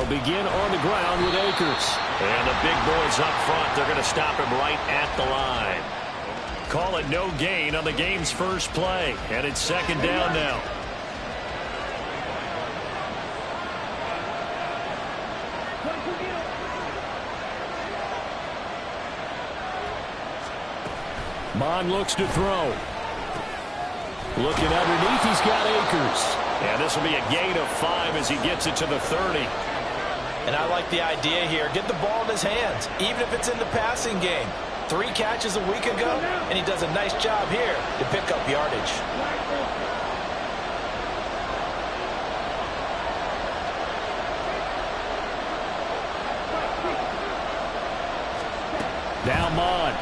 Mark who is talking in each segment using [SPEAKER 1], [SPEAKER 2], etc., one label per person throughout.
[SPEAKER 1] begin on the ground with Akers.
[SPEAKER 2] And the big boys up front, they're going to stop him right at the line. Call it no gain on the game's first play. And it's second down now.
[SPEAKER 1] Mon looks to throw. Looking underneath, he's got Akers.
[SPEAKER 2] And this will be a gain of 5 as he gets it to the 30.
[SPEAKER 3] And I like the idea here. Get the ball in his hands, even if it's in the passing game. 3 catches a week ago, and he does a nice job here to pick up yardage.
[SPEAKER 1] Now Mon.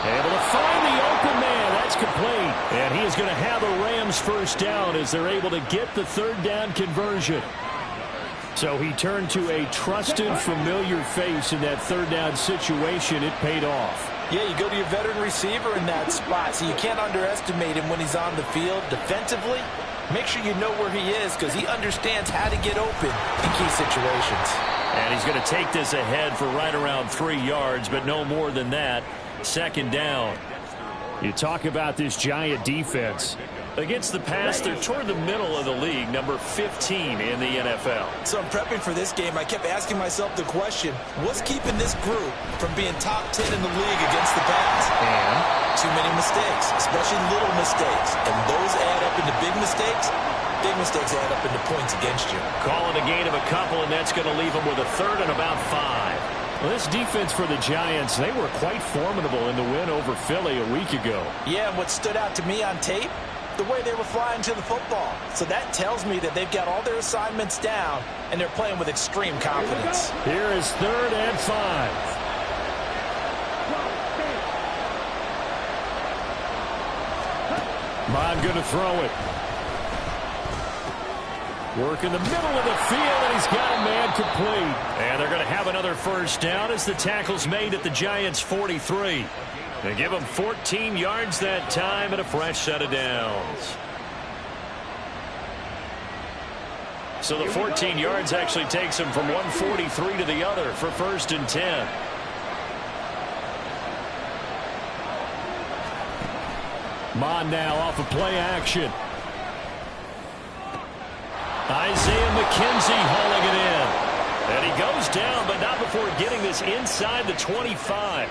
[SPEAKER 1] Able to find the open man. That's complete. And he is going to have a Rams first down as they're able to get the third down conversion. So he turned to a trusted, familiar face in that third down situation. It paid off.
[SPEAKER 3] Yeah, you go to your veteran receiver in that spot, so you can't underestimate him when he's on the field defensively. Make sure you know where he is because he understands how to get open in key situations.
[SPEAKER 2] And he's going to take this ahead for right around 3 yards, but no more than that. Second down.
[SPEAKER 1] You talk about this Giant defense.
[SPEAKER 2] Against the pass, they're toward the middle of the league, number 15 in the NFL.
[SPEAKER 3] So I'm prepping for this game. I kept asking myself the question, what's keeping this group from being top 10 in the league against the pass?
[SPEAKER 1] And
[SPEAKER 3] too many mistakes, especially little mistakes. And those add up into big mistakes. Big mistakes add up into points against you.
[SPEAKER 2] Call it a gain of a couple, and that's going to leave them with a third and about 5.
[SPEAKER 1] Well, this defense for the Giants, they were quite formidable in the win over Philly a week ago.
[SPEAKER 3] Yeah, and what stood out to me on tape, the way they were flying to the football. So that tells me that they've got all their assignments down, and they're playing with extreme confidence.
[SPEAKER 1] Here is 3rd and 5. Mon going to throw it. Work in the middle of the field, and he's got a man complete.
[SPEAKER 2] And they're going to have another first down as the tackle's made at the Giants' 43. They give them 14 yards that time and a fresh set of downs. So the 14 yards actually takes them from 143 to the other for 1st and 10.
[SPEAKER 1] Mon now off of play action. Isaiah McKenzie hauling it in.
[SPEAKER 2] And he goes down, but not before getting this inside the 25.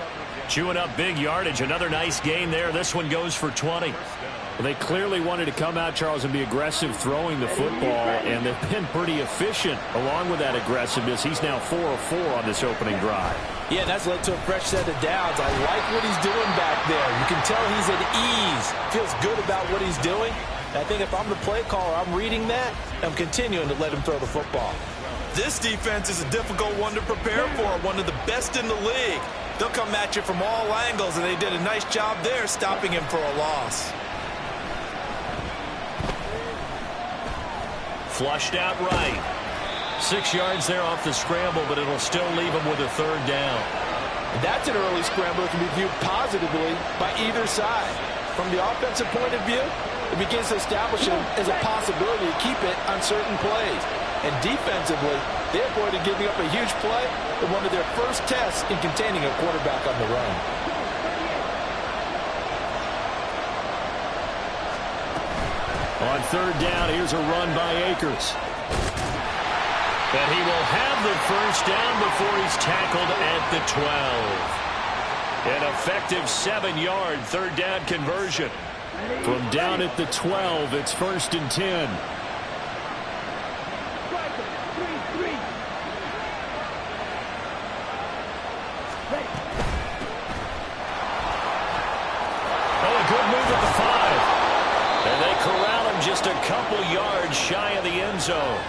[SPEAKER 2] Chewing up big yardage. Another nice gain there. This one goes for 20.
[SPEAKER 1] Well, they clearly wanted to come out, Charles, and be aggressive throwing the football, and they've been pretty efficient along with that aggressiveness. He's now 4 of 4 on this opening drive.
[SPEAKER 3] Yeah, that's led to a fresh set of downs. I like what he's doing back there. You can tell he's at ease. Feels good about what he's doing. I think if I'm the play caller, I'm reading that. I'm continuing to let him throw the football.
[SPEAKER 4] This defense is a difficult one to prepare for, one of the best in the league. They'll come at you from all angles, and they did a nice job there stopping him for a loss.
[SPEAKER 2] Flushed out right. 6 yards there off the scramble, but it'll still leave him with a third down.
[SPEAKER 3] And that's an early scramble that can be viewed positively by either side. From the offensive point of view, it begins to establish him as a possibility to keep it on certain plays. And defensively, they avoided giving up a huge play in one of their first tests in containing a quarterback on the run.
[SPEAKER 1] On 3rd down, here's a run by Akers.
[SPEAKER 2] And he will have the first down before he's tackled at the 12. An effective 7-yard third down conversion.
[SPEAKER 1] From down at the 12, it's 1st and 10.
[SPEAKER 2] Oh, a good move at the 5. And they corral him just a couple yards shy of the end zone.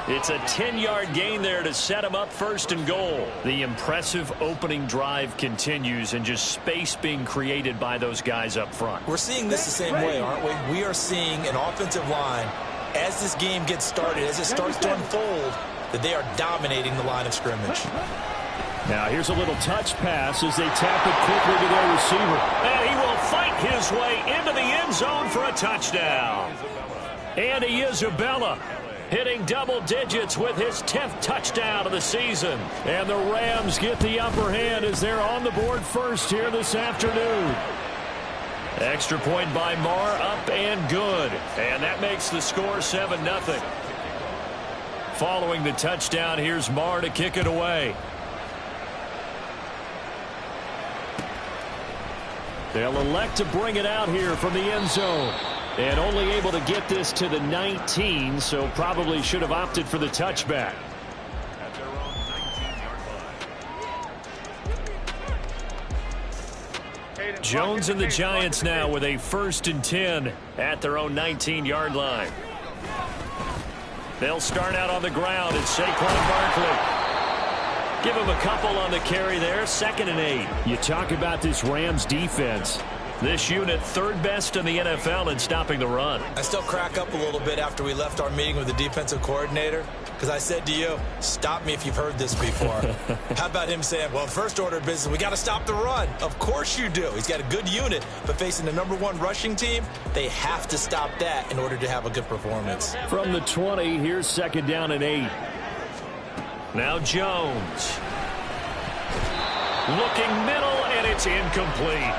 [SPEAKER 2] It's a 10-yard gain there to set him up 1st and goal. The impressive opening drive continues, and just space being created by those guys up front.
[SPEAKER 3] We're seeing this the same way, aren't we? We are seeing an offensive line, as this game gets started, as it starts to unfold, that they are dominating the line of scrimmage.
[SPEAKER 1] Now here's a little touch pass as they tap it quickly to their receiver.
[SPEAKER 2] And he will fight his way into the end zone for a touchdown.
[SPEAKER 1] Andy Isabella. hitting double digits with his 10th touchdown of the season. And the Rams get the upper hand as they're on the board first here this afternoon. Extra point by Marr, up and good. And that makes the score 7-0. Following the touchdown, here's Marr to kick it away. They'll elect to bring it out here from the end zone. And only able to get this to the 19, so probably should have opted for the touchback. Jones and the Giants now with a 1st and 10 at their own 19-yard line. They'll start out on the ground. It's Saquon Barkley. Give him a couple on the carry there. 2nd and 8. You talk about this Rams defense. This unit 3rd best in the NFL in stopping the run.
[SPEAKER 4] I still crack up a little bit after we left our meeting with the defensive coordinator, because I said to you, stop me if you've heard this before. How about him saying, well, first order of business, we got to stop the run. Of course you do. He's got a good unit, but facing the #1 rushing team, they have to stop that in order to have a good performance.
[SPEAKER 1] From the 20, here's 2nd down and 8. Now Jones. Looking middle, and it's incomplete.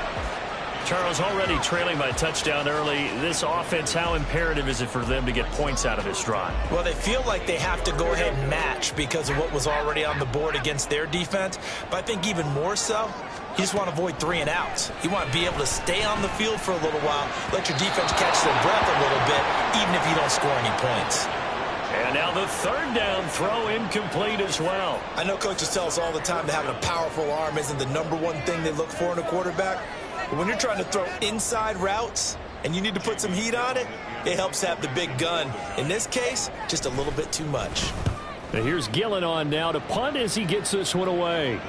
[SPEAKER 1] Charles, already trailing by touchdown early. This offense, how imperative is it for them to get points out of this drive?
[SPEAKER 4] Well, they feel like they have to go ahead and match because of what was already on the board against their defense. But I think even more so, you just want to avoid 3 and outs. You want to be able to stay on the field for a little while, let your defense catch their breath a little bit, even if you don't score any points.
[SPEAKER 1] And now the 3rd down throw incomplete as well.
[SPEAKER 4] I know coaches tell us all the time that having a powerful arm isn't the #1 thing they look for in a quarterback. But when you're trying to throw inside routes and you need to put some heat on it, it helps have the big gun. In this case, just a little bit too much.
[SPEAKER 1] Now here's Gillen on now to punt as he gets this one away.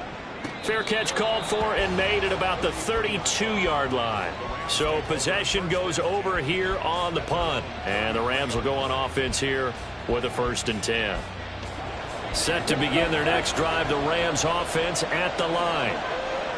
[SPEAKER 1] Fair catch called for and made at about the 32-yard line. So possession goes over here on the punt. And the Rams will go on offense here with a 1st and 10. Set to begin their next drive, the Rams offense at the line.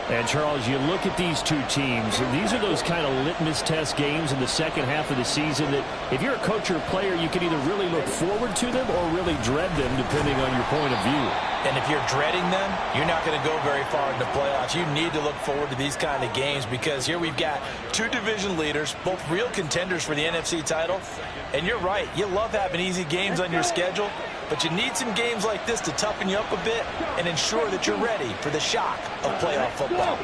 [SPEAKER 1] And, Charles, you look at these two teams, and these are those kind of litmus test games in the second half of the season that if you're a coach or a player, you can either really look forward to them or really dread them, depending on your point of view.
[SPEAKER 4] And if you're dreading them, you're not going to go very far in the playoffs. You need to look forward to these kind of games because here we've got 2 division leaders, both real contenders for the NFC title. And you're right, you love having easy games on your schedule, but you need some games like this to toughen you up a bit and ensure that you're ready for the shock of playoff football.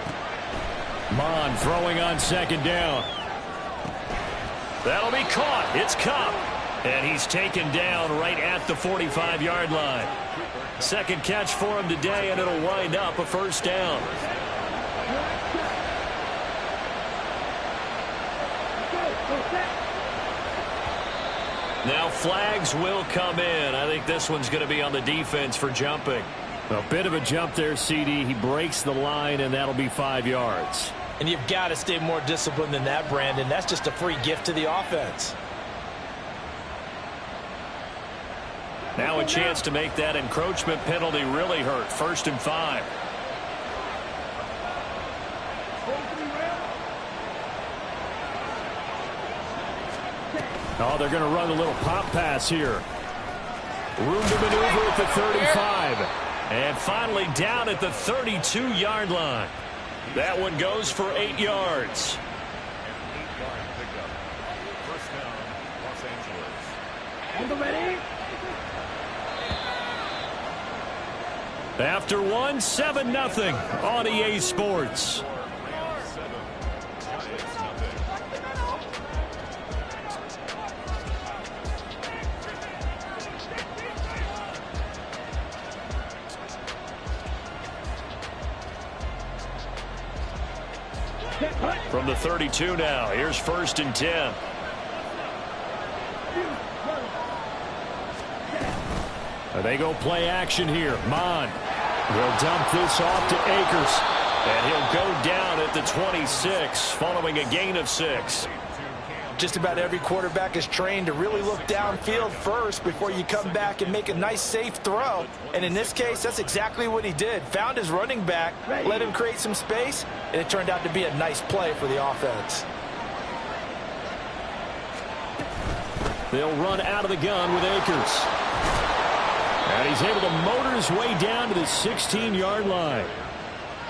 [SPEAKER 1] Mon throwing on 2nd down. That'll be caught. It's Kupp. And he's taken down right at the 45-yard line. 2nd catch for him today, and it'll wind up a 1st down. Now flags will come in. I think this one's going to be on the defense for jumping. A bit of a jump there, CD. He breaks the line, and that'll be 5 yards.
[SPEAKER 4] And you've got to stay more disciplined than that, Brandon. That's just a free gift to the offense.
[SPEAKER 1] Now a chance to make that encroachment penalty really hurt. 1st and 5. Oh, they're going to run a little pop pass here. Room to maneuver at the 35. And finally down at the 32-yard line. That one goes for 8 yards. After one, 7-0 on EA Sports. From the 32 now, here's 1st and 10. They go play action here. Mon will dump this off to Akers. And he'll go down at the 26 following a gain of 6.
[SPEAKER 3] Just about every quarterback is trained to really look downfield first before you come back and make a nice safe throw. And in this case, that's exactly what he did. Found his running back, let him create some space, and it turned out to be a nice play for the offense.
[SPEAKER 1] They'll run out of the gun with Akers. And he's able to motor his way down to the 16-yard line.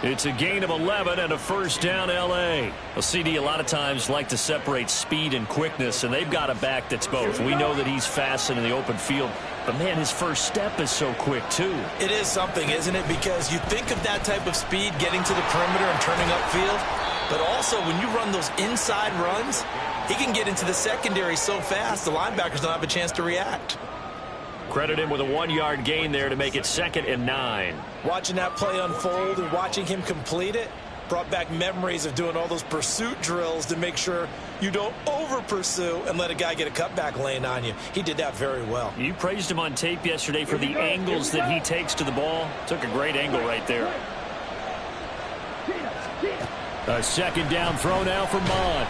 [SPEAKER 1] It's a gain of 11 and a first down, L.A.
[SPEAKER 2] Well, CD, a lot of times like to separate speed and quickness, and they've got a back that's both. We know that he's fast in the open field, but, man, his first step is so quick, too.
[SPEAKER 4] It is something, isn't it? Because you think of that type of speed getting to the perimeter and turning upfield, but also when you run those inside runs, he can get into the secondary so fast the linebackers don't have a chance to react.
[SPEAKER 2] Credit him with a 1-yard gain there to make it 2nd and 9.
[SPEAKER 4] Watching that play unfold and watching him complete it brought back memories of doing all those pursuit drills to make sure you don't over-pursue and let a guy get a cutback lane on you. He did that very well.
[SPEAKER 2] You praised him on tape yesterday for the angles that he takes to the ball. Took a great angle right there.
[SPEAKER 1] A second down throw now for Mond.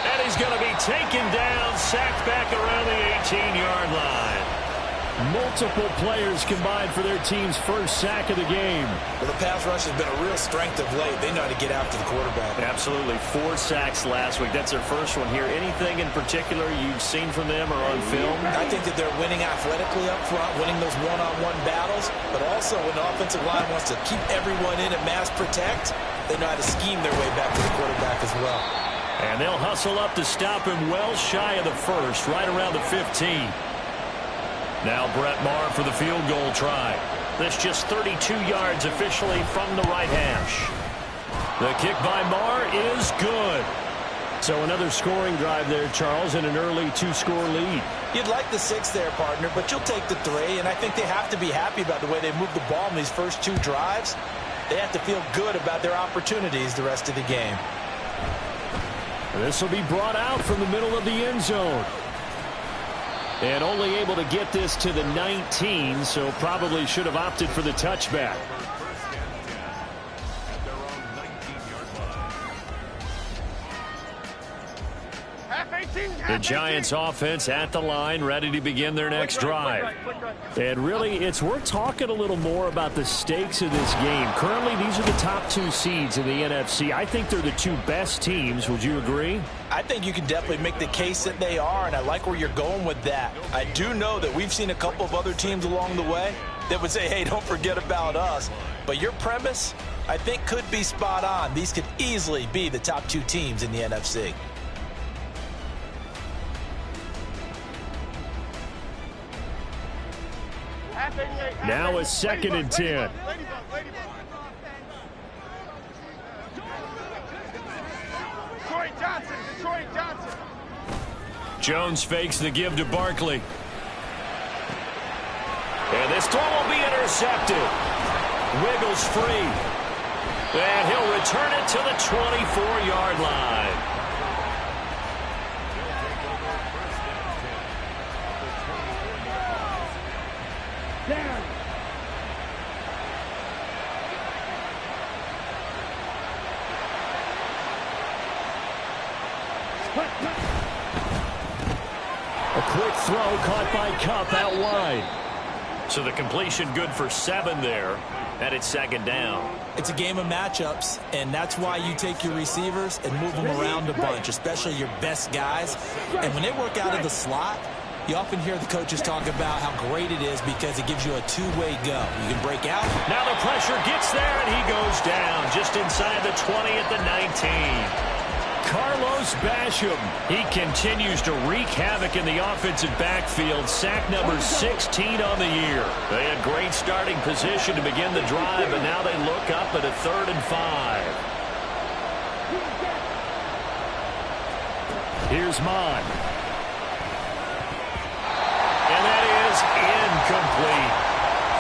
[SPEAKER 2] And he's going to be taken down, sacked back around the 18-yard line.
[SPEAKER 1] Multiple players combined for their team's first sack of the game.
[SPEAKER 4] Well, the pass rush has been a real strength of late. They know how to get after the quarterback.
[SPEAKER 2] Absolutely. 4 sacks last week. That's their first one here. Anything in particular you've seen from them or on film?
[SPEAKER 4] I think that they're winning athletically up front, winning those one-on-one battles, but also when the offensive line wants to keep everyone in and mass protect, they know how to scheme their way back to the quarterback as well.
[SPEAKER 1] And they'll hustle up to stop him well shy of the first, right around the 15.
[SPEAKER 2] Now Brett Maher for the field goal try. This just 32 yards officially from the right hash.
[SPEAKER 1] The kick by Maher is good. So another scoring drive there, Charles, and an early 2-score lead.
[SPEAKER 4] You'd like the 6 there, partner, but you'll take the 3, and I think they have to be happy about the way they moved the ball in these first 2 drives. They have to feel good about their opportunities the rest of the game.
[SPEAKER 1] This will be brought out from the middle of the end zone. And only able to get this to the 19, so probably should have opted for the touchback. The Giants offense at the line, ready to begin their next drive. And really, it's worth talking a little more about the stakes of this game. Currently, these are the top 2 seeds in the NFC. I think they're the 2 best teams. Would you agree?
[SPEAKER 4] I think you can definitely make the case that they are, and I like where you're going with that. I do know that we've seen a couple of other teams along the way that would say, hey, don't forget about us. But your premise, I think, could be spot on. These could easily be the top 2 teams in the NFC.
[SPEAKER 1] Now a 2nd and 10. Jones fakes the give to Barkley.
[SPEAKER 2] And this throw will be intercepted. Wiggles free. And he'll return it to the 24-yard line.
[SPEAKER 1] A quick throw caught by Kupp out wide.
[SPEAKER 2] So the completion good for 7 there, and it's 2nd down.
[SPEAKER 4] It's a game of matchups, and that's why you take your receivers and move them around a bunch, especially your best guys. And when they work out of the slot, you often hear the coaches talk about how great it is because it gives you a 2-way go. You can break out.
[SPEAKER 2] Now the pressure gets there, and he goes down just inside the 20 at the 19.
[SPEAKER 1] Carlos Basham. He continues to wreak havoc in the offensive backfield. Sack number 16 on the year.
[SPEAKER 2] They had great starting position to begin the drive, and now they look up at a 3rd and 5.
[SPEAKER 1] Here's Mond. And that is incomplete.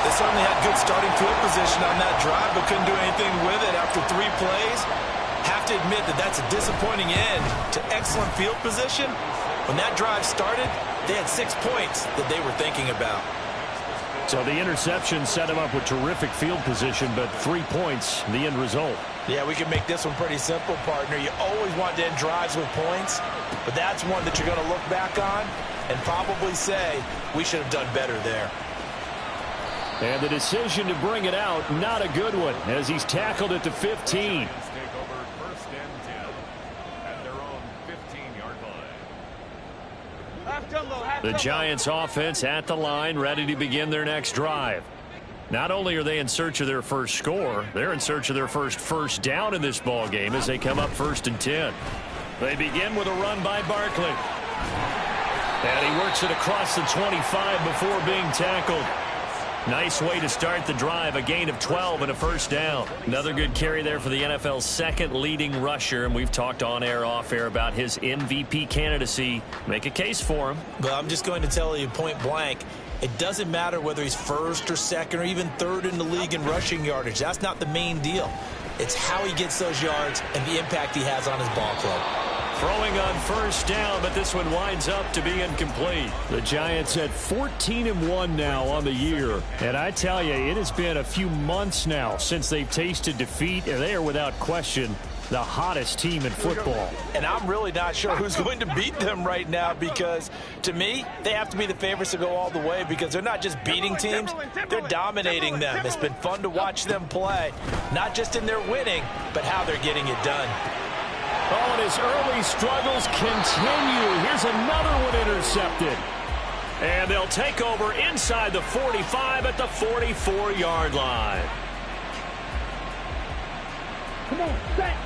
[SPEAKER 4] They certainly had good starting field position on that drive, but couldn't do anything with it after 3 plays. Have to admit that that's a disappointing end to excellent field position. When that drive started, they had 6 points that they were thinking about.
[SPEAKER 1] So the interception set him up with terrific field position, but 3 points, the end result.
[SPEAKER 4] Yeah, we can make this one pretty simple, partner. You always want to end drives with points, but that's one that you're going to look back on and probably say, we should have done better there.
[SPEAKER 1] And the decision to bring it out, not a good one, as he's tackled at the 15.
[SPEAKER 2] The Giants offense at the line, ready to begin their next drive. Not only are they in search of their first score, they're in search of their first down in this ball game as they come up 1st and 10. They begin with a run by Barkley. And he works it across the 25 before being tackled. Nice way to start the drive, a gain of 12 and a first down. Another good carry there for the NFL's second leading rusher, and we've talked on air, off air about his MVP candidacy. Make a case for him.
[SPEAKER 4] But I'm just going to tell you point blank, it doesn't matter whether he's first or second or even third in the league in rushing yardage. That's not the main deal. It's how he gets those yards and the impact he has on his ball club.
[SPEAKER 2] Throwing on first down, but this one winds up to be incomplete.
[SPEAKER 1] The Giants at 14-1 now on the year. And I tell you, it has been a few months now since they've tasted defeat, and they are without question the hottest team in football.
[SPEAKER 4] And I'm really not sure who's going to beat them right now, because to me, they have to be the favorites to go all the way, because they're not just beating teams, they're dominating them. It's been fun to watch them play, not just in their winning, but how they're getting it done.
[SPEAKER 1] Oh, and his early struggles continue. Here's another one intercepted.
[SPEAKER 2] And they'll take over inside the 45 at the 44-yard line.
[SPEAKER 1] Come on, set.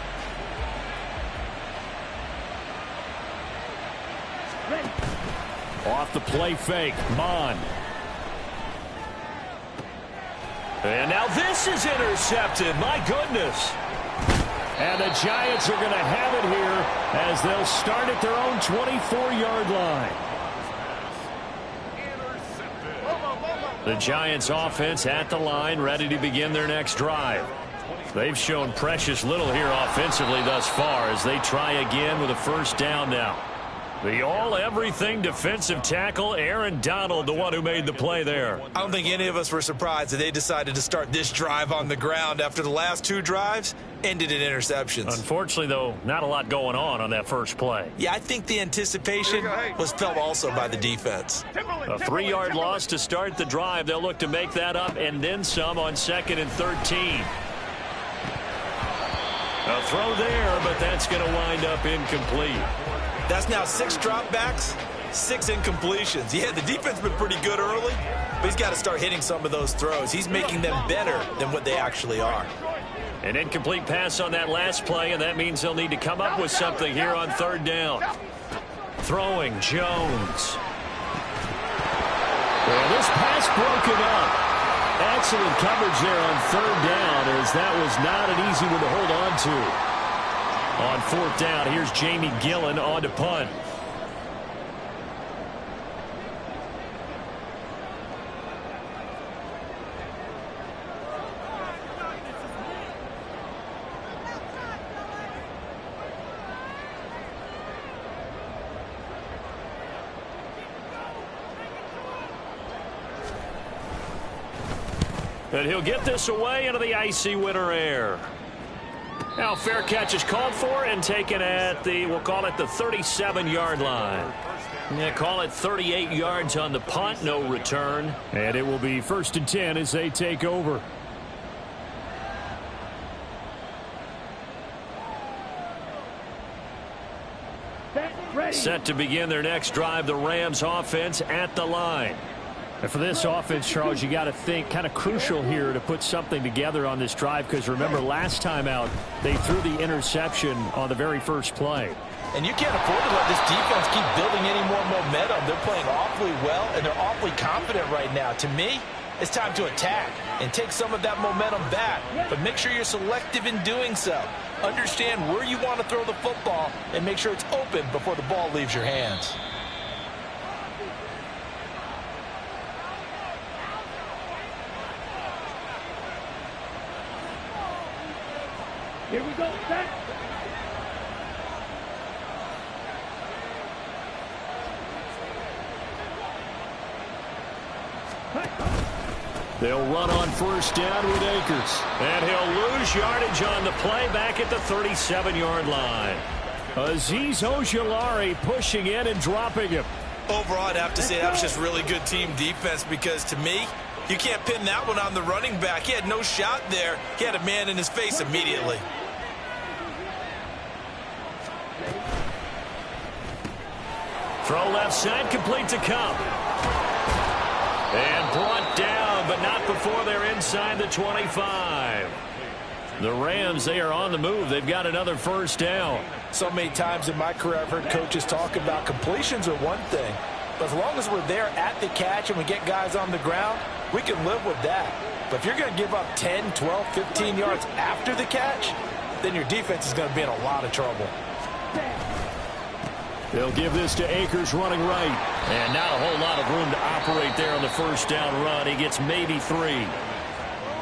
[SPEAKER 1] Ready. Off the play fake, Bond.
[SPEAKER 2] And now this is intercepted. My goodness.
[SPEAKER 1] And the Giants are going to have it here as they'll start at their own 24-yard line.
[SPEAKER 2] The Giants offense at the line, ready to begin their next drive. They've shown precious little here offensively thus far as they try again with a first down now. The all-everything defensive tackle, Aaron Donald, the one who made the play there.
[SPEAKER 4] I don't think any of us were surprised that they decided to start this drive on the ground after the last two drives ended in interceptions.
[SPEAKER 2] Unfortunately, though, not a lot going on that first play.
[SPEAKER 4] Yeah, I think the anticipation was felt also by the defense.
[SPEAKER 2] A 3-yard loss to start the drive. They'll look to make that up and then some on 2nd and 13. A throw there, but that's going to wind up incomplete.
[SPEAKER 4] That's now 6 dropbacks, 6 incompletions. Yeah, the defense has been pretty good early, but he's got to start hitting some of those throws. He's making them better than what they actually are.
[SPEAKER 2] An incomplete pass on that last play, and that means they'll need to come up with something here on 3rd down. Throwing, Jones.
[SPEAKER 1] Well, this pass broken up. Excellent coverage there on 3rd down, as that was not an easy one to hold on to. On 4th down, here's Jamie Gillen on to punt.
[SPEAKER 2] And he'll get this away into the icy winter air. Now fair catch is called for and taken at the, we'll call it the 37-yard line. Yeah, call it 38 yards on the punt, no return.
[SPEAKER 1] And it will be 1st and 10 as they take over.
[SPEAKER 2] Set to begin their next drive, the Rams offense at the line.
[SPEAKER 1] And for this offense, Charles, you got to think kind of crucial here to put something together on this drive, because remember last time out they threw the interception on the very first play.
[SPEAKER 4] And you can't afford to let this defense keep building any more momentum. They're playing awfully well, and they're awfully confident right now. To me, it's time to attack and take some of that momentum back. But make sure you're selective in doing so. Understand where you want to throw the football and make sure it's open before the ball leaves your hands.
[SPEAKER 1] Here we go, set. They'll run on first down with Akers.
[SPEAKER 2] And he'll lose yardage on the play back at the 37-yard line.
[SPEAKER 1] Azeez Ojulari pushing in and dropping him.
[SPEAKER 4] Overall, I'd have to say that was just really good team defense, because to me, you can't pin that one on the running back. He had no shot there. He had a man in his face immediately.
[SPEAKER 2] Throw left side, complete to Cup. And brought down, but not before they're inside the 25. The Rams, they are on the move. They've got another first down.
[SPEAKER 4] So many times in my career I've heard coaches talk about completions are one thing. But as long as we're there at the catch and we get guys on the ground, we can live with that. But if you're going to give up 10, 12, 15 yards after the catch, then your defense is going to be in a lot of trouble.
[SPEAKER 1] They'll give this to Akers running right.
[SPEAKER 2] And not a whole lot of room to operate there on the first down run. He gets maybe 3.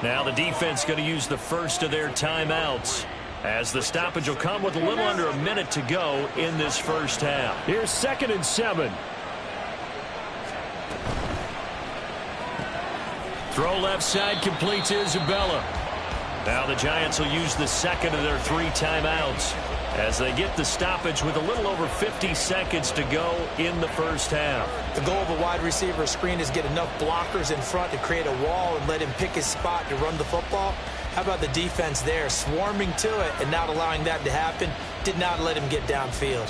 [SPEAKER 2] Now the defense going to use the first of their timeouts, as the stoppage will come with a little under a minute to go in this first half.
[SPEAKER 1] Here's 2nd and 7.
[SPEAKER 2] Throw left side, complete to Isabella. Now the Giants will use the second of their 3 timeouts as they get the stoppage with a little over 50 seconds to go in the first half.
[SPEAKER 4] The goal of a wide receiver screen is get enough blockers in front to create a wall and let him pick his spot to run the football. How about the defense there, swarming to it and not allowing that to happen? Did not let him get downfield.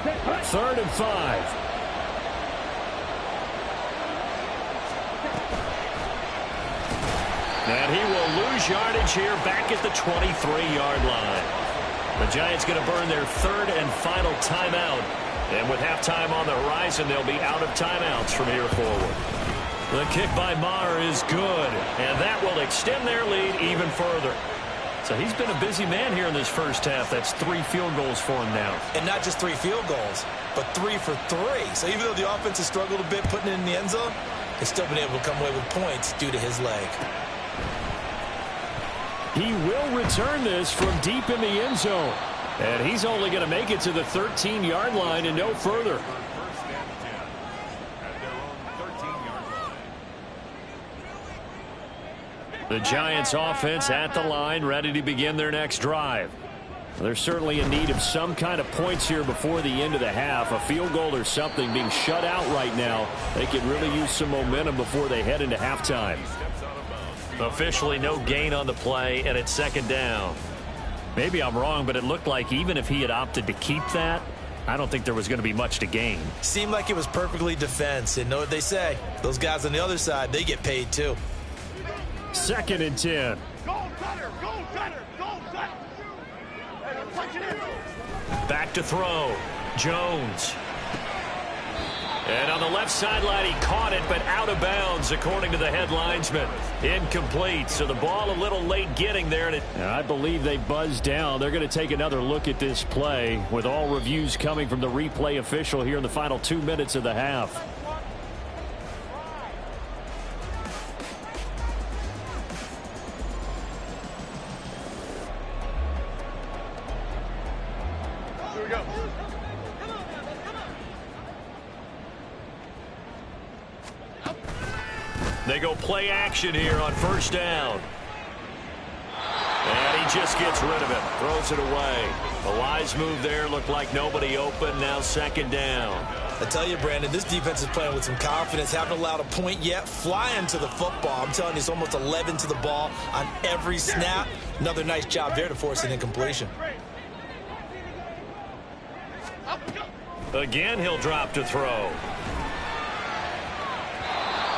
[SPEAKER 1] 3rd and 5.
[SPEAKER 2] And he will lose yardage here back at the 23-yard line. The Giants going to burn their 3rd and final timeout. And with halftime on the horizon, they'll be out of timeouts from here forward. The kick by Maher is good, and that will extend their lead even further. So he's been a busy man here in this first half. That's 3 field goals for him now.
[SPEAKER 4] And not just 3 field goals, but 3 for 3. So even though the offense has struggled a bit putting it in the end zone, they've still been able to come away with points due to his leg.
[SPEAKER 1] He will return this from deep in the end zone.
[SPEAKER 2] And he's only going to make it to the 13-yard line and no further. The Giants offense at the line, ready to begin their next drive.
[SPEAKER 1] They're certainly in need of some kind of points here before the end of the half. A field goal or something, being shut out right now. They could really use some momentum before they head into halftime.
[SPEAKER 2] Officially no gain on the play, and it's 2nd down. Maybe I'm wrong, but it looked like even if he had opted to keep that, I don't think there was going to be much to gain.
[SPEAKER 4] Seemed like it was perfectly defense. And know what they say? Those guys on the other side, they get paid too.
[SPEAKER 1] 2nd and 10.
[SPEAKER 2] Back to throw. Jones. And on the left sideline, he caught it, but out of bounds, according to the head linesman. Incomplete, so the ball a little late getting there.
[SPEAKER 1] And I believe they buzzed down. They're going to take another look at this play, with all reviews coming from the replay official here in the final 2 minutes of the half.
[SPEAKER 5] Here we go.
[SPEAKER 2] They go play action here on first down. And he just gets rid of it. Throws it away. A wise move there. Looked like nobody open. Now 2nd down.
[SPEAKER 4] I tell you, Brandon, this defense is playing with some confidence. Haven't allowed a point yet. Flying to the football. I'm telling you, it's almost 11 to the ball on every snap. Another nice job there to force an incompletion.
[SPEAKER 2] Again, he'll drop to throw.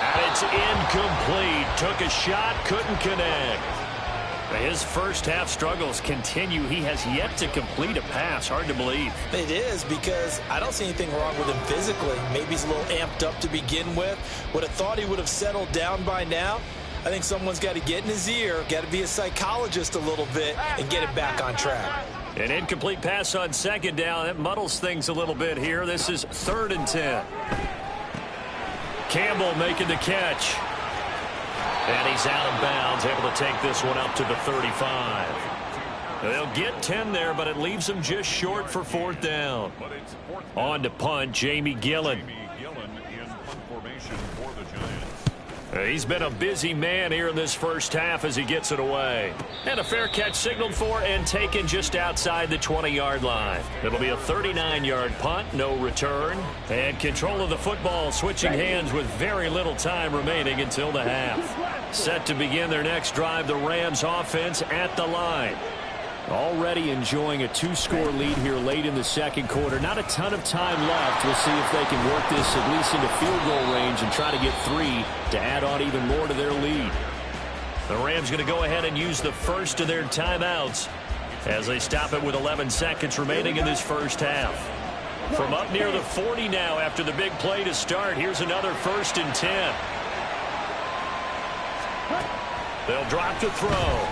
[SPEAKER 2] And it's incomplete. Took a shot, couldn't connect.
[SPEAKER 1] His first half struggles continue. He has yet to complete a pass. Hard to believe.
[SPEAKER 4] It is, because I don't see anything wrong with him physically. Maybe he's a little amped up to begin with. Would have thought he would have settled down by now. I think someone's got to get in his ear, got to be a psychologist a little bit, and get him back on track.
[SPEAKER 2] An incomplete pass on 2nd down. That muddles things a little bit here. This is 3rd and 10. Campbell making the catch. And he's out of bounds, able to take this one up to the 35. They'll get 10 there, but it leaves them just short for 4th down. On to punt, Jamie Gillen. He's been a busy man here in this first half as he gets it away. And a fair catch signaled for and taken just outside the 20-yard line. It'll be a 39-yard punt, no return. And control of the football switching hands with very little time remaining until the half. Set to begin their next drive, the Rams offense at the line.
[SPEAKER 1] Already enjoying a 2-score lead here late in the second quarter. Not a ton of time left. We'll see if they can work this at least into field goal range and try to get 3 to add on even more to their lead.
[SPEAKER 2] The Rams going to go ahead and use the first of their timeouts as they stop it with 11 seconds remaining in this first half. From up near the 40 now after the big play to start, here's another 1st and 10. They'll drop to throw.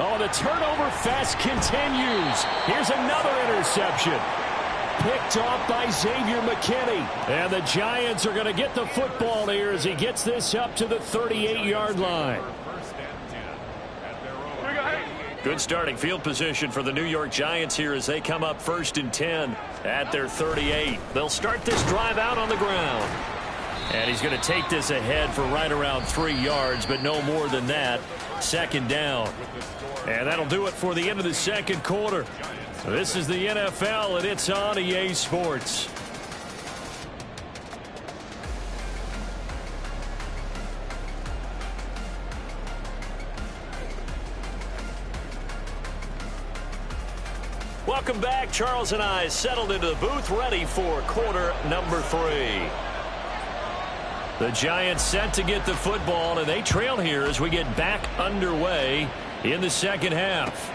[SPEAKER 1] Oh, the turnover fest continues. Here's another interception. Picked off by Xavier McKinney. And the Giants are going to get the football here as he gets this up to the 38-yard line.
[SPEAKER 2] Good starting field position for the New York Giants here as they come up 1st and 10 at their 38. They'll start this drive out on the ground. And he's going to take this ahead for right around 3 yards, but no more than that. 2nd down. And that'll do it for the end of the second quarter. This is the NFL, and it's on EA Sports. Welcome back. Charles and I settled into the booth, ready for quarter number 3. The Giants set to get the football, and they trail here as we get back underway in the second half.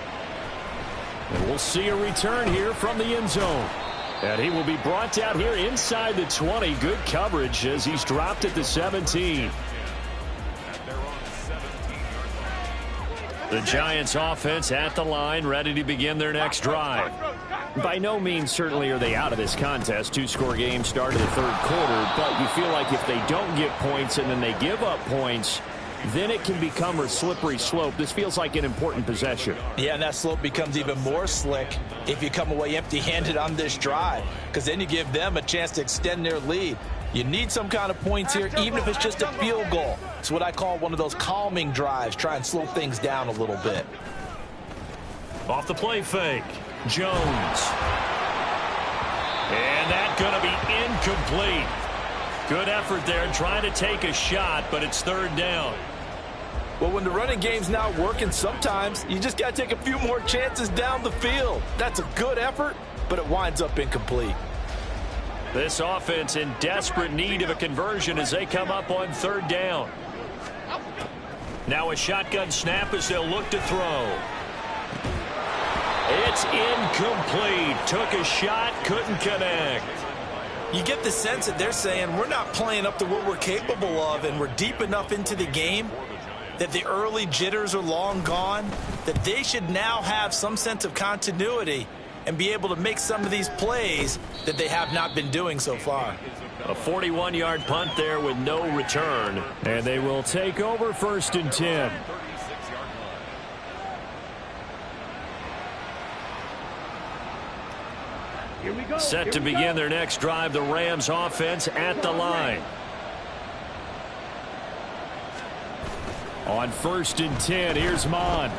[SPEAKER 2] And we'll see a return here from the end zone. And he will be brought down here inside the 20. Good coverage as he's dropped at the 17. The Giants offense at the line, ready to begin their next drive. By no means certainly are they out of this contest. 2-score game start of the third quarter, but you feel like if they don't get points and then they give up points, then it can become a slippery slope. This feels like an important possession.
[SPEAKER 4] Yeah, and that slope becomes even more slick if you come away empty-handed on this drive, because then you give them a chance to extend their lead. You need some kind of points here, even if it's just a field goal. It's what I call one of those calming drives. Try and slow things down a little bit.
[SPEAKER 2] Off the play fake. Jones. And that's going to be incomplete. Good effort there trying to take a shot, but it's 3rd down.
[SPEAKER 3] Well, when the running game's not working, sometimes you just got to take a few more chances down the field. That's a good effort, but it winds up incomplete.
[SPEAKER 2] This offense in desperate need of a conversion as they come up on 3rd down. Now a shotgun snap as they'll look to throw. It's incomplete. Took a shot, couldn't connect.
[SPEAKER 4] You get the sense that they're saying we're not playing up to what we're capable of, and we're deep enough into the game that the early jitters are long gone, that they should now have some sense of continuity and be able to make some of these plays that they have not been doing so far.
[SPEAKER 2] A 41-yard punt there with no return.
[SPEAKER 1] And they will take over 1st and 10.
[SPEAKER 2] Set to begin their next drive, the Rams offense at the line.
[SPEAKER 1] On 1st and 10, here's Mon.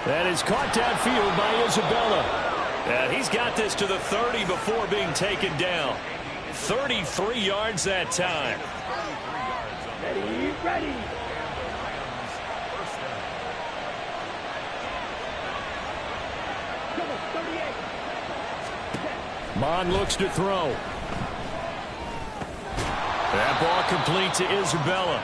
[SPEAKER 1] That is caught downfield by Isabella.
[SPEAKER 2] And he's got this to the 30 before being taken down. 33 yards that time.
[SPEAKER 5] Ready.
[SPEAKER 1] Mon looks to throw.
[SPEAKER 2] That ball complete to Isabella.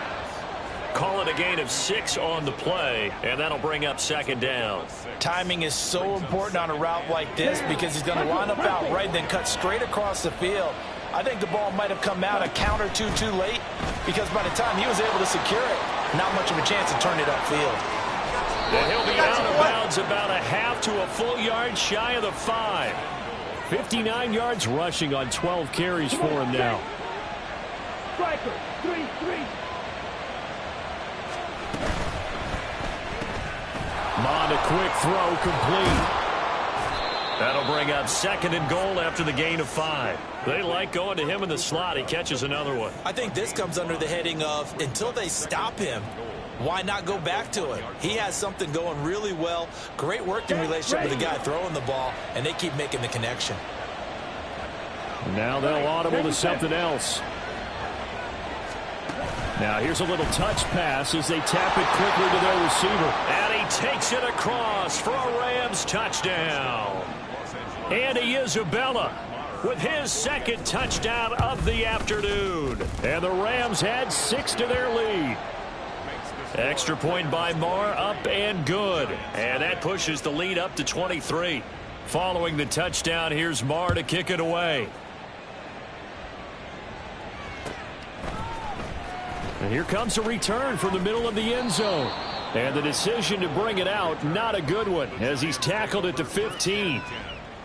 [SPEAKER 2] Call it a gain of 6 on the play, and that'll bring up 2nd down.
[SPEAKER 4] Timing is so important on a route like this because he's going to line up out right and then cut straight across the field. I think the ball might have come out a count or two too late because by the time he was able to secure it, not much of a chance to turn it upfield.
[SPEAKER 2] And he'll be out of bounds about a half to a full yard shy of the 5.
[SPEAKER 1] 59 yards rushing on 12 carries for him now.
[SPEAKER 5] Striker, 3-3.
[SPEAKER 1] Mon, a quick throw, complete.
[SPEAKER 2] That'll bring up 2nd and goal after the gain of 5. They like going to him in the slot. He catches another one.
[SPEAKER 4] I think this comes under the heading of until they stop him, why not go back to it? He has something going really well. Great working relationship with the guy throwing the ball, and they keep making the connection.
[SPEAKER 1] Now they'll audible to something else. Now here's a little touch pass as they tap it quickly to their receiver.
[SPEAKER 2] And he takes it across for a Rams touchdown. Andy Isabella with his second touchdown of the afternoon.
[SPEAKER 1] And the Rams add 6 to their lead.
[SPEAKER 2] Extra point by Marr, up and good. And that pushes the lead up to 23.
[SPEAKER 1] Following the touchdown, here's Marr to kick it away. And here comes a return from the middle of the end zone. And the decision to bring it out, not a good one, as he's tackled it to 15.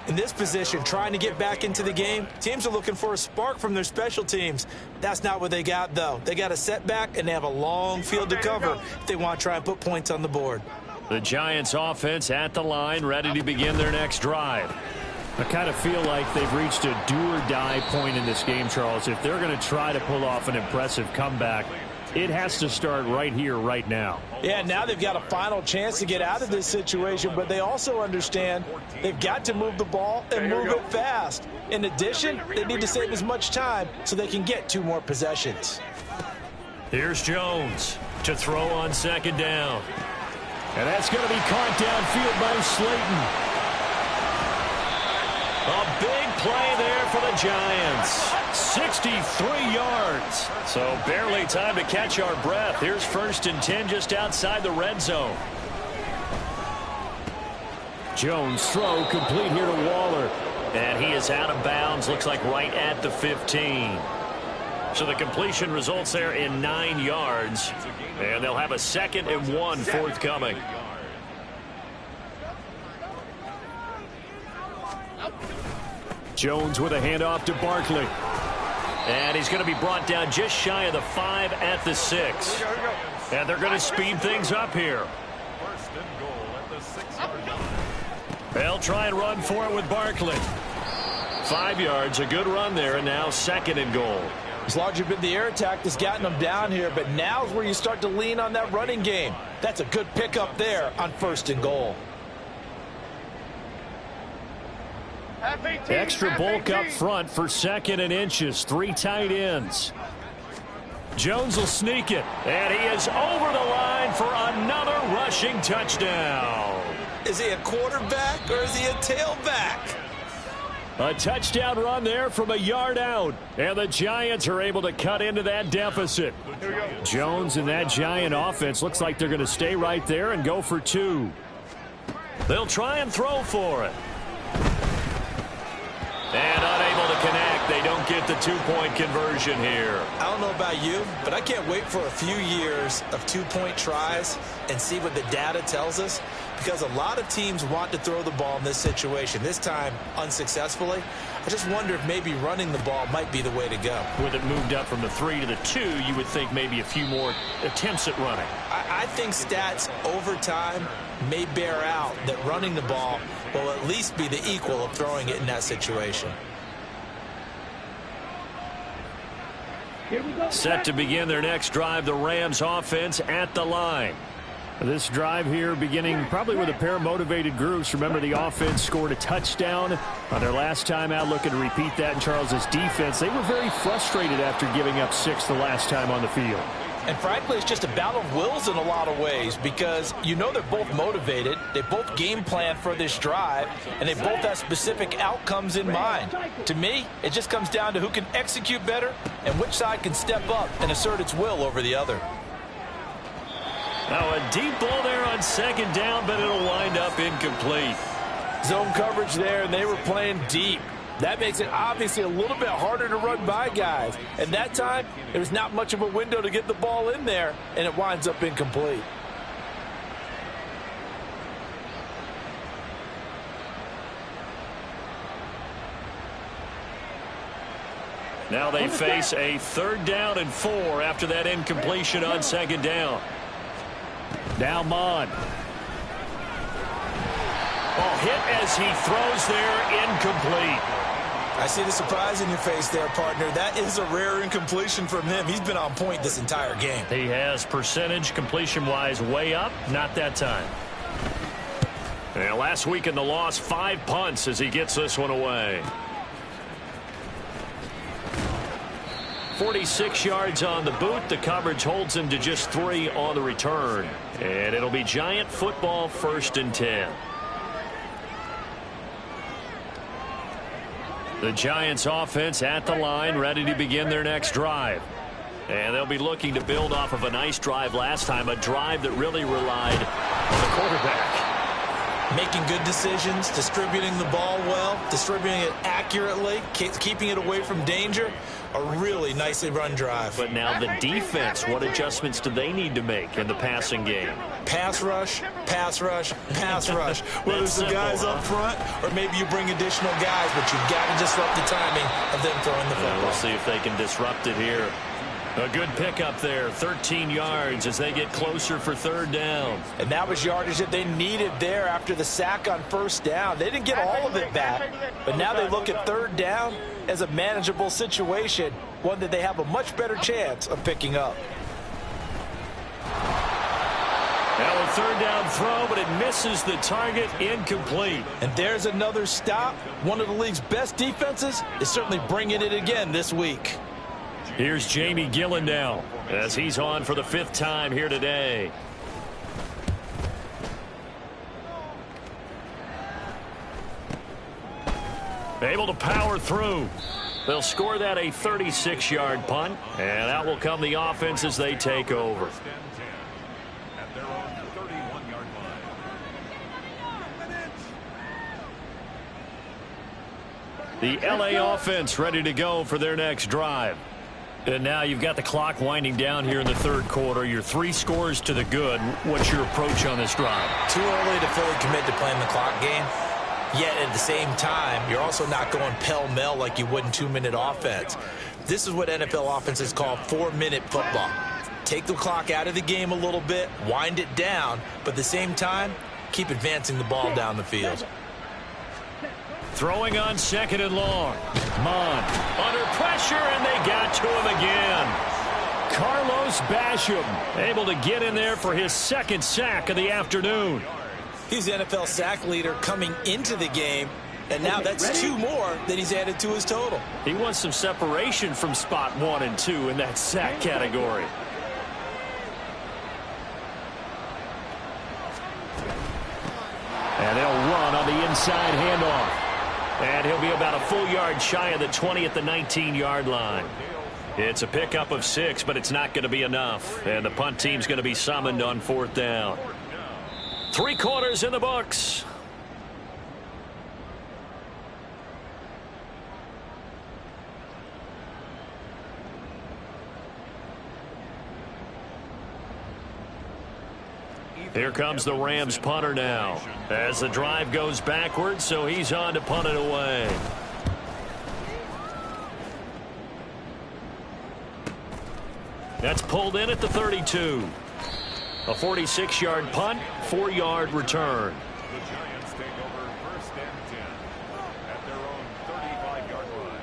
[SPEAKER 4] In this position, trying to get back into the game, teams are looking for a spark from their special teams. That's not what they got, though. They got a setback, and they have a long field to cover if they want to try and put points on the board.
[SPEAKER 2] The Giants offense at the line, ready to begin their next drive.
[SPEAKER 1] I kind of feel like they've reached a do-or-die point in this game, Charles. If they're going to try to pull off an impressive comeback, it has to start right here, right now.
[SPEAKER 4] Yeah, now they've got a final chance to get out of this situation, but they also understand they've got to move the ball and move it fast. In addition, they need to save as much time so they can get 2 more possessions.
[SPEAKER 2] Here's Jones to throw on second down.
[SPEAKER 1] And that's going to be caught downfield by Slayton.
[SPEAKER 2] A big play there for the Giants. 63 yards. So barely time to catch our breath. Here's 1st and 10 just outside the red zone.
[SPEAKER 1] Jones throw complete here to Waller.
[SPEAKER 2] And he is out of bounds. Looks like right at the 15. So the completion results there in 9 yards. And they'll have a 2nd and 1 forthcoming.
[SPEAKER 1] Jones with a handoff to Barkley.
[SPEAKER 2] And he's going to be brought down just shy of the 5 at the 6. And they're going to speed things up here. They'll try and run for it with Barkley. 5 yards, a good run there, and now 2nd and goal.
[SPEAKER 4] It's largely been the air attack that's gotten them down here, but now's where you start to lean on that running game. That's a good pickup there on 1st and goal.
[SPEAKER 1] Extra bulk up front for 2nd and inches. 3 tight ends. Jones will sneak it.
[SPEAKER 2] And he is over the line for another rushing touchdown.
[SPEAKER 4] Is he a quarterback or is he a tailback?
[SPEAKER 1] A touchdown run there from a yard out. And the Giants are able to cut into that deficit. Jones and that Giant offense looks like they're going to stay right there and go for 2.
[SPEAKER 2] They'll try and throw for it. And unable to connect. They don't get the 2-point conversion here.
[SPEAKER 4] I don't know about you, but I can't wait for a few years of 2-point tries and see what the data tells us, because a lot of teams want to throw the ball in this situation. This time, unsuccessfully. I just wonder if maybe running the ball might be the way to go.
[SPEAKER 2] With it moved up from the 3 to the 2, you would think maybe a few more attempts at running.
[SPEAKER 4] I think stats over time may bear out that running the ball will at least be the equal of throwing it in that situation.
[SPEAKER 2] Set to begin their next drive, the Rams offense at the line.
[SPEAKER 1] This drive here beginning probably with a pair of motivated groups. Remember, the offense scored a touchdown on their last time out, looking to repeat that in Charles's defense. They were very frustrated after giving up 6 the last time on the field.
[SPEAKER 4] And frankly, it's just a battle of wills in a lot of ways, because you know they're both motivated, they both game plan for this drive, and they both have specific outcomes in mind. To me, it just comes down to who can execute better and which side can step up and assert its will over the other.
[SPEAKER 2] Now a deep ball there on 2nd down, but it'll wind up incomplete.
[SPEAKER 3] Zone coverage there, and they were playing deep. That makes it obviously a little bit harder to run by guys. And that time, there's not much of a window to get the ball in there, and it winds up incomplete.
[SPEAKER 2] Now they face a 3rd down and 4 after that incompletion on 2nd down.
[SPEAKER 1] Now Mond.
[SPEAKER 2] Ball hit as he throws there, incomplete.
[SPEAKER 4] I see the surprise in your face there, partner. That is a rare incompletion from him. He's been on point this entire game.
[SPEAKER 2] He has percentage completion-wise way up, not that time. And last week in the loss, 5 punts as he gets this one away. 46 yards on the boot. The coverage holds him to just 3 on the return. And it'll be Giant football, 1st and 10. The Giants offense at the line, ready to begin their next drive. And they'll be looking to build off of a nice drive last time, a drive that really relied on the quarterback.
[SPEAKER 4] Making good decisions, distributing the ball well, distributing it accurately, keeping it away from danger. A really nicely run drive.
[SPEAKER 2] But now the defense, what adjustments do they need to make in the passing game?
[SPEAKER 4] Pass rush, pass rush, pass rush. Whether it's the guys up front or maybe you bring additional guys, but you've got to disrupt the timing of them throwing the football.
[SPEAKER 2] We'll see if they can disrupt it here. A good pickup there, 13 yards as they get closer for 3rd down.
[SPEAKER 4] And that was yardage that they needed there after the sack on 1st down. They didn't get all of it back, but now they look at 3rd down as a manageable situation, one that they have a much better chance of picking up.
[SPEAKER 2] Now a 3rd down throw, but it misses the target, incomplete.
[SPEAKER 4] And there's another stop. One of the league's best defenses is certainly bringing it again this week.
[SPEAKER 2] Here's Jamie Gillen now as he's on for the 5th time here today. Able to power through. They'll score that a 36-yard punt, and out will come the offense as they take over. The LA offense ready to go for their next drive. And now you've got the clock winding down here in the 3rd quarter. You're 3 scores to the good. What's your approach on this drive?
[SPEAKER 4] Too early to fully commit to playing the clock game. Yet at the same time, you're also not going pell-mell like you would in 2-minute offense. This is what NFL offenses call 4-minute football. Take the clock out of the game a little bit, wind it down, but at the same time, keep advancing the ball down the field.
[SPEAKER 2] Throwing on 2nd and long. Mon under pressure, and they got to him again. Carlos Basham able to get in there for his 2nd sack of the afternoon.
[SPEAKER 4] He's the NFL sack leader coming into the game, and now that's 2 more that he's added to his total.
[SPEAKER 2] He wants some separation from spot 1 and 2 in that sack category. And they'll run on the inside handoff. And he'll be about a full yard shy of the 20 at the 19-yard line. It's a pickup of 6, but it's not going to be enough. And the punt team's going to be summoned on 4th down. 3 quarters in the books. Here comes the Rams punter now as the drive goes backwards, so he's on to punt it away. That's pulled in at the 32. A 46-yard punt, 4-yard return.
[SPEAKER 6] The Giants take over 1st and 10 at their own 35-yard line.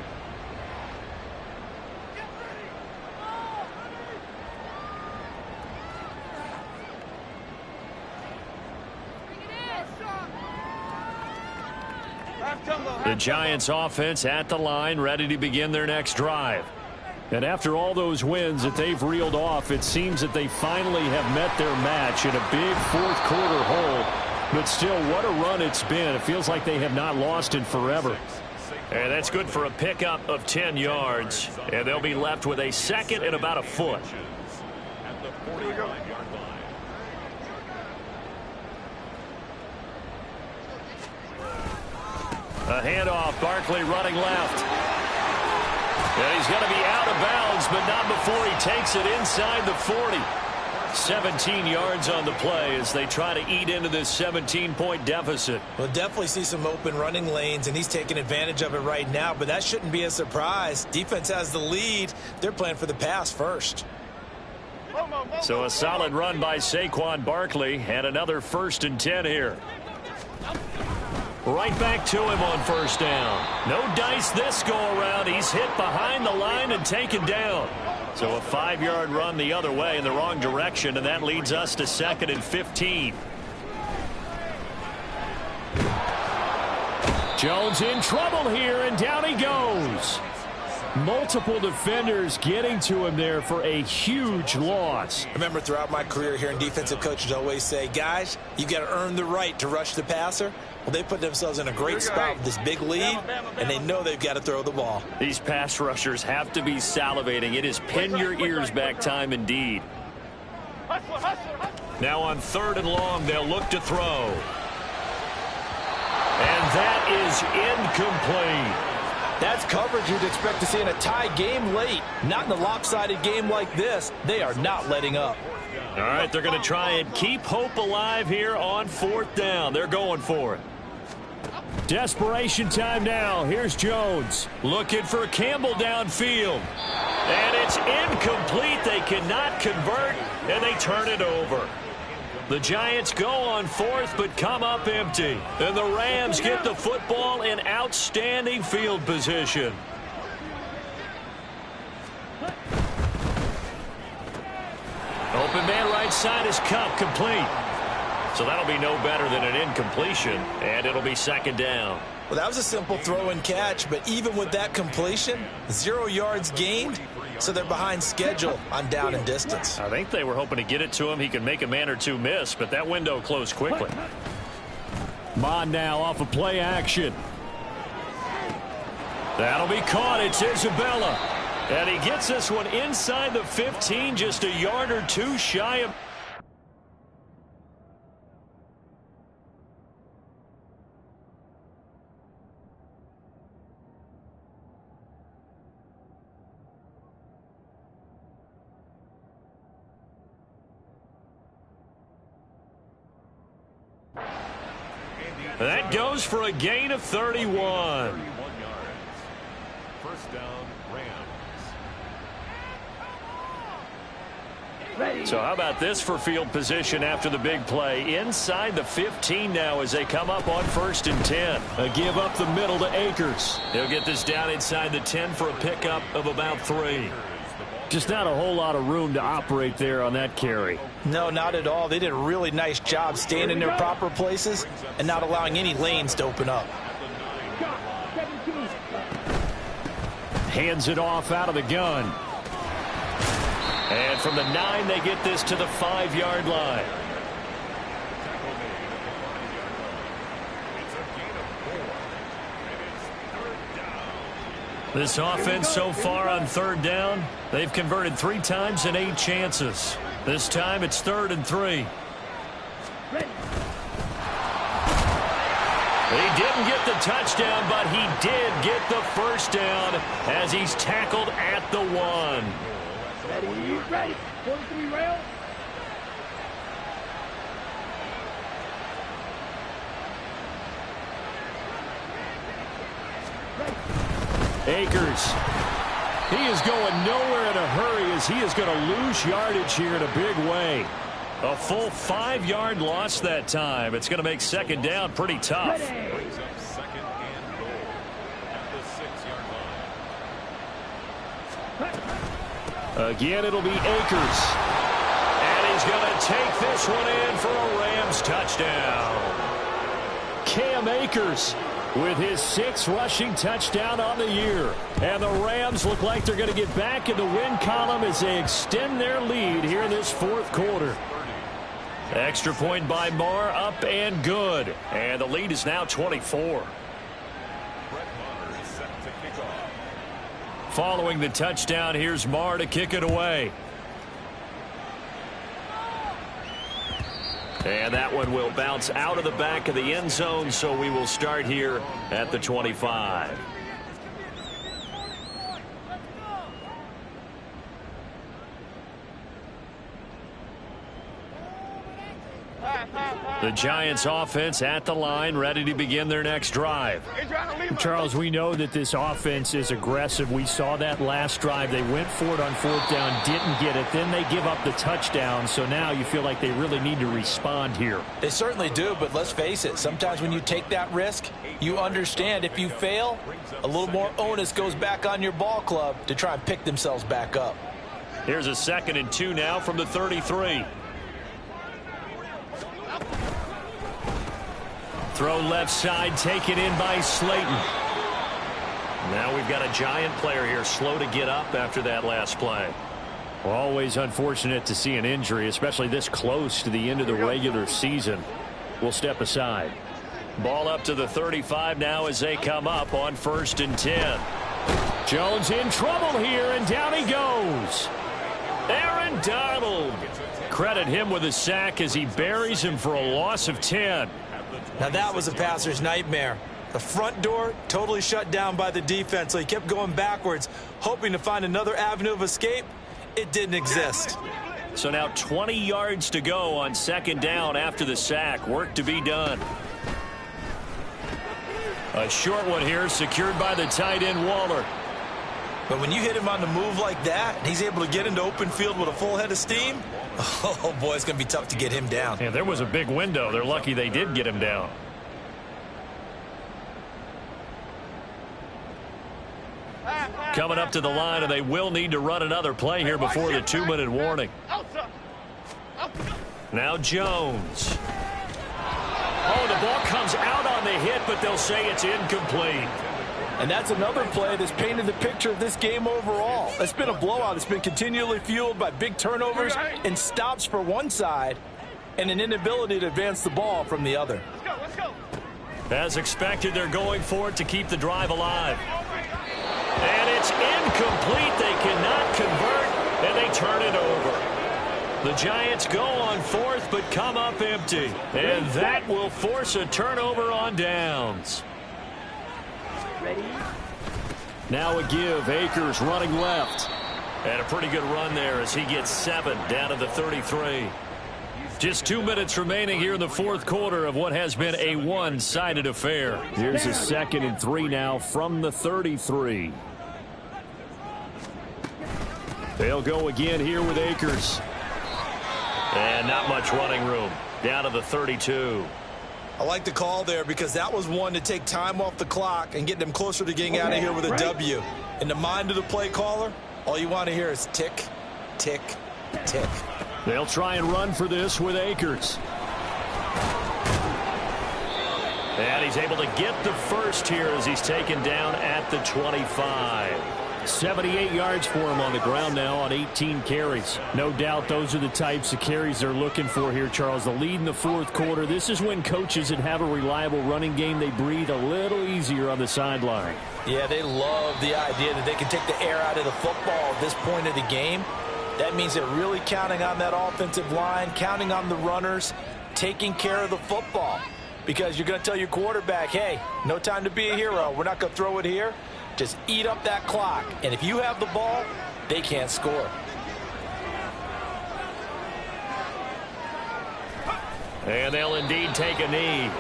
[SPEAKER 2] The Giants offense at the line, ready to begin their next drive. And after all those wins that they've reeled off, it seems that they finally have met their match in a big 4th quarter hole. But still, what a run it's been. It feels like they have not lost in forever. And that's good for a pickup of 10 yards. And they'll be left with a 2nd and about a foot.
[SPEAKER 6] At the 45-yard line.
[SPEAKER 2] A handoff, Barkley running left. And he's going to be out of bounds, but not before he takes it inside the 40. 17 yards on the play as they try to eat into this 17-point deficit.
[SPEAKER 4] We'll definitely see some open running lanes, and he's taking advantage of it right now, but that shouldn't be a surprise. Defense has the lead. They're playing for the pass first.
[SPEAKER 2] So a solid run by Saquon Barkley, and another 1st and 10 here. Right back to him on 1st down. No dice this go around. He's hit behind the line and taken down. So a 5-yard run the other way in the wrong direction, and that leads us to 2nd and 15. Jones in trouble here, and down he goes.
[SPEAKER 1] Multiple defenders getting to him there for a huge loss.
[SPEAKER 4] Remember, throughout my career here in defensive coaches always say, guys, you got to earn the right to rush the passer. Well, they put themselves in a great spot with this big lead, and they know they've got to throw the ball.
[SPEAKER 2] These pass rushers have to be salivating. It is pin your ears back time indeed. Now on 3rd and long, they'll look to throw. And that is incomplete.
[SPEAKER 3] That's coverage you'd expect to see in a tie game late. Not in a lopsided game like this. They are not letting up.
[SPEAKER 2] All right, they're going to try and keep hope alive here on 4th down. They're going for it.
[SPEAKER 1] Desperation time now. Here's Jones.
[SPEAKER 2] Looking for Campbell downfield. And it's incomplete. They cannot convert, and they turn it over. The Giants go on 4th, but come up empty. And the Rams get the football in outstanding field position. Open man right side is Cup, complete. So that'll be no better than an incompletion, and it'll be 2nd down.
[SPEAKER 4] Well, that was a simple throw and catch, but even with that completion, 0 yards gained, so they're behind schedule on down and distance.
[SPEAKER 2] I think they were hoping to get it to him. He could make a man or two miss, but that window closed quickly.
[SPEAKER 1] Mon now off of play action.
[SPEAKER 2] That'll be caught. It's Isabella. And he gets this one inside the 15, just a yard or two shy of... That goes for a gain of 31.
[SPEAKER 6] 31 yards. 1st down, Rams.
[SPEAKER 2] So how about this for field position after the big play? Inside the 15 now as they come up on 1st and 10.
[SPEAKER 1] A give up the middle to Akers.
[SPEAKER 2] He'll get this down inside the 10 for a pickup of about 3.
[SPEAKER 1] Just not a whole lot of room to operate there on that carry.
[SPEAKER 4] No, not at all. They did a really nice job staying in their proper places and not allowing any lanes to open up.
[SPEAKER 1] Hands it off out of the gun.
[SPEAKER 2] And from the 9, they get this to the 5-yard line. This offense so far on 3rd down, they've converted 3 times in 8 chances. This time it's 3rd and 3. He didn't get the touchdown, but he did get the 1st down as he's tackled at the 1.
[SPEAKER 5] Ready. 43 rail.
[SPEAKER 1] Akers. He is going nowhere in a hurry as he is going to lose yardage here in a big way.
[SPEAKER 2] A full 5-yard loss that time. It's going to make 2nd down pretty tough.
[SPEAKER 6] Brings up 2nd and goal at the 6-yard line.
[SPEAKER 1] Again, it'll be Akers.
[SPEAKER 2] And he's going to take this one in for a Rams touchdown.
[SPEAKER 1] Cam Akers with his 6th rushing touchdown on the year. And the Rams look like they're going to get back in the win column as they extend their lead here in this 4th quarter.
[SPEAKER 2] Extra point by Marr, up and good. And the lead is now 24. Following the touchdown, here's Marr to kick it away. And that one will bounce out of the back of the end zone, so we will start here at the 25. The Giants offense at the line, ready to begin their next drive.
[SPEAKER 1] Charles, we know that this offense is aggressive. We saw that last drive. They went for it on 4th down, didn't get it. Then they give up the touchdown. So now you feel like they really need to respond here.
[SPEAKER 4] They certainly do, but let's face it. Sometimes when you take that risk, you understand if you fail, a little more onus goes back on your ball club to try and pick themselves back up.
[SPEAKER 2] Here's a 2nd and 2 now from the 33. Throw left side, taken in by Slayton. Now we've got a Giant player here slow to get up after that last play.
[SPEAKER 1] Well, always unfortunate to see an injury, especially this close to the end of the regular season. We'll step aside.
[SPEAKER 2] Ball up to the 35 now as they come up on 1st and 10.
[SPEAKER 1] Jones in trouble here, and down he goes.
[SPEAKER 2] Aaron Donald.
[SPEAKER 1] Credit him with a sack as he buries him for a loss of 10.
[SPEAKER 4] Now that was a passer's nightmare. The front door totally shut down by the defense, so he kept going backwards, hoping to find another avenue of escape. It didn't exist.
[SPEAKER 2] So now 20 yards to go on 2nd down after the sack. Work to be done.
[SPEAKER 1] A short one here, secured by the tight end Waller.
[SPEAKER 4] But when you hit him on the move like that, and he's able to get into open field with a full head of steam, oh boy, it's going to be tough to get him down.
[SPEAKER 1] Yeah, there was a big window. They're lucky they did get him down.
[SPEAKER 2] Coming up to the line, and they will need to run another play here before the 2-minute warning. Now Jones.
[SPEAKER 1] Oh, the ball comes out on the hit, but they'll say it's incomplete.
[SPEAKER 3] And that's another play that's painted the picture of this game overall. It's been a blowout. It's been continually fueled by big turnovers and stops for one side and an inability to advance the ball from the other.
[SPEAKER 5] Let's go.
[SPEAKER 2] As expected, they're going for it to keep the drive alive. And it's incomplete. They cannot convert, and they turn it over. The Giants go on 4th, but come up empty. And that will force a turnover on downs.
[SPEAKER 5] Ready?
[SPEAKER 1] Now a give. Akers running left.
[SPEAKER 2] And a pretty good run there as he gets 7 down to the 33.
[SPEAKER 1] Just 2 minutes remaining here in the 4th quarter of what has been a one-sided affair. Here's a 2nd and 3 now from the 33. They'll go again here with Akers.
[SPEAKER 2] And not much running room. Down to the 32.
[SPEAKER 4] I like the call there because that was one to take time off the clock and get them closer to getting out of here with a W. In the mind of the play caller, all you want to hear is tick, tick, tick.
[SPEAKER 1] They'll try and run for this with Akers.
[SPEAKER 2] And he's able to get the first here as he's taken down at the 25.
[SPEAKER 1] 78 yards for him on the ground now on 18 carries. No doubt those are the types of carries they're looking for here, Charles. The lead in the 4th quarter. This is when coaches that have a reliable running game, they breathe a little easier on the sideline.
[SPEAKER 4] Yeah, they love the idea that they can take the air out of the football at this point of the game. That means they're really counting on that offensive line, counting on the runners, taking care of the football. Because you're going to tell your quarterback, hey, no time to be a hero. We're not going to throw it here. Just eat up that clock. And if you have the ball, they can't score.
[SPEAKER 2] And they'll indeed take a knee.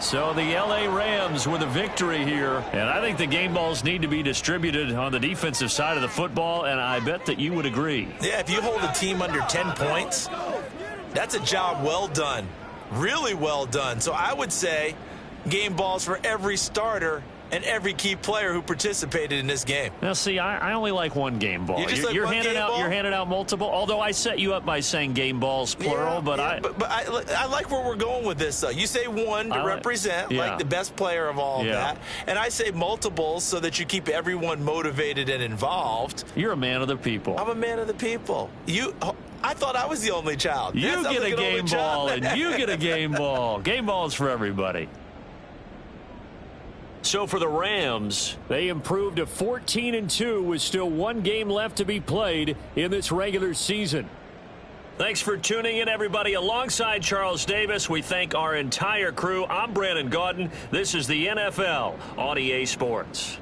[SPEAKER 2] So the L.A. Rams with a victory here. And I think the game balls need to be distributed on the defensive side of the football, and I bet that you would agree.
[SPEAKER 4] Yeah, if you hold a team under 10 points, that's a job well done. Really well done. So I would say game balls for every starter and every key player who participated in this game.
[SPEAKER 2] Now, see, I only like one game ball.
[SPEAKER 4] You're handing
[SPEAKER 2] out multiple. Although I set you up by saying game balls plural, but
[SPEAKER 4] I like where we're going with this. Though you say one to represent like the best player of all of that, and I say multiples so that you keep everyone motivated and involved.
[SPEAKER 2] You're a man of the people.
[SPEAKER 4] I'm a man of the people. I thought I was the only child.
[SPEAKER 2] You get a game ball, and you get a game ball. Game balls for everybody. So for the Rams,
[SPEAKER 1] they improved to 14-2 with still one game left to be played in this regular season.
[SPEAKER 2] Thanks for tuning in, everybody. Alongside Charles Davis, we thank our entire crew. I'm Brandon Gaudin. This is the NFL on EA Sports.